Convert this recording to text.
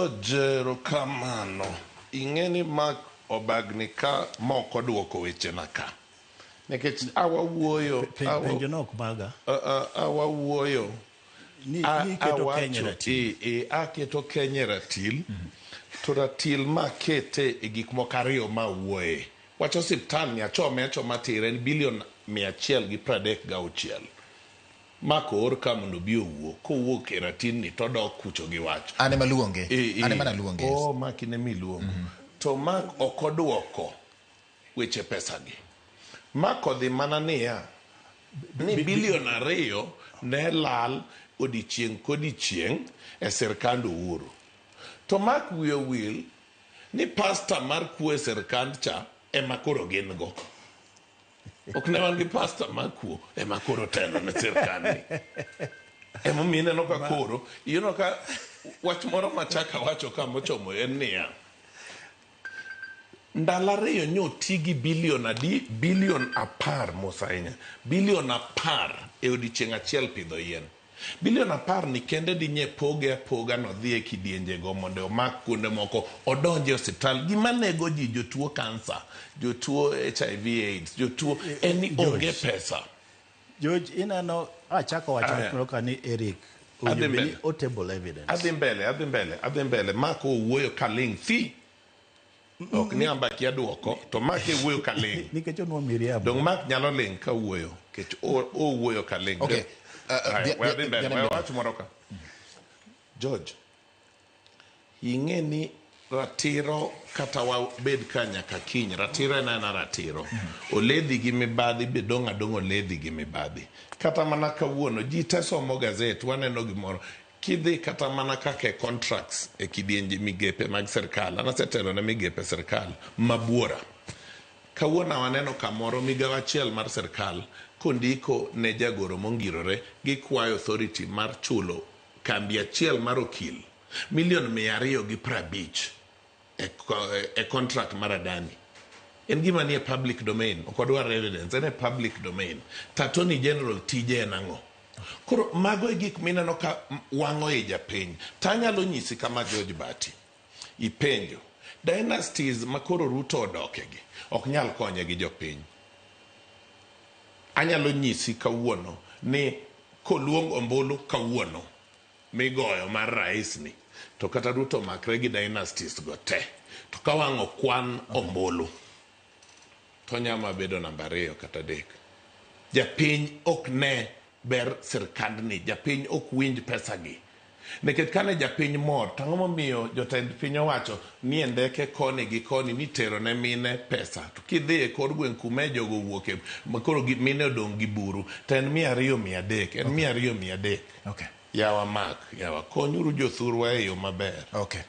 Jero kamano. Ing'eni mak obagni ka moko duoko weche na ka. Nekech awawuoyo. Penjo nok baga. Awawuoyo. Ni keto Kenya ratil. Aketo Kenya ratil. To ratil makete e gik moko ariyo ma wuoye. Wacho osiptal ni achoma tere en bilion 136. Mako or ka mondo bi owuo kowuok e ratil ni to dok kucho gi wach ane maluonge ane mana luonge maki ne miluongo to mak okoduoko weche pesa gi mako dhi mana niya ni bilion 2 ne lal odichieng' kodichieng' e sirkand Uhuru to mak wiye wil ni pasta mar kuo e sirkand cha ema koro gin go ok ne wan gi pasta mar kuo ema koro telo ne sirkandi ema mine no ka koro ka wach moro machaka wacho ka mochomo en niya ndalo 2 nyoti gi bilion 10 mosainya bilion 10 e odichieng' achiel pidho yien bilion 10 ni kende di nye poga no dhi e kidienje go mondo omak kuonde moko odonje hospital gima nego ji jotuo kansa jotuo HIV AIDS jotuo eni onge pesa George inano achako wacho ka ni Eric ujibili otable evidence adhi mbele mako wuoyo kaling fi ok ni amba kia duoko to mak wuoyo kaling nikech onwa miriam dong mak nyalo ling ka wuoyo kech o wuoyo kaling okay watch moroka George ing'eni ratiro kata wabed ka nyaka kiny ratiro en ratiro oledhi gi mibadhi be dong' oledhi gi mibadhi kata mana kawuono ji te somo gazet waneno gimoro kidhi kata mana kake contracts e kidienje migepe mag sirkal anasetelo na migepe sirkal mabuora kawuono waneno kamoro migawo achiel mar sirkal kondiko ne jagoro mongirore gi kwayo authority mar chulo kambi achiel mar okil milion 250 e contract mar adani en gima ni e public domain ok odwar evidence en e public domain Attorney General tije en ang'o koro mago e gik mineno ka wang'o e japiny tanyalo nyisi kama George Bati ipenjo dynasties makoro Ruto odokegi ok nyal konye gi jopiny anyalo nyisi kawuono ni koluong ombulu kawuono migoyo mar rais ni to kata Ruto makre gi dynasties go te to kawang'o kwan ombulu to nyama bedo namba 2 kata 3 japiny ok ne ber sirkand ni japiny ok winj pesa gi nekech kane japiny mor tang'o momiyo jotend piny owacho ni ndeke koni gi koni ni tero ne mine pesa to kidhi e kor gweng' kume jogo wuoke makoro mine odong' gi buru to en 200 en 200 okay yawa konyuru jothurwa e yo maber okay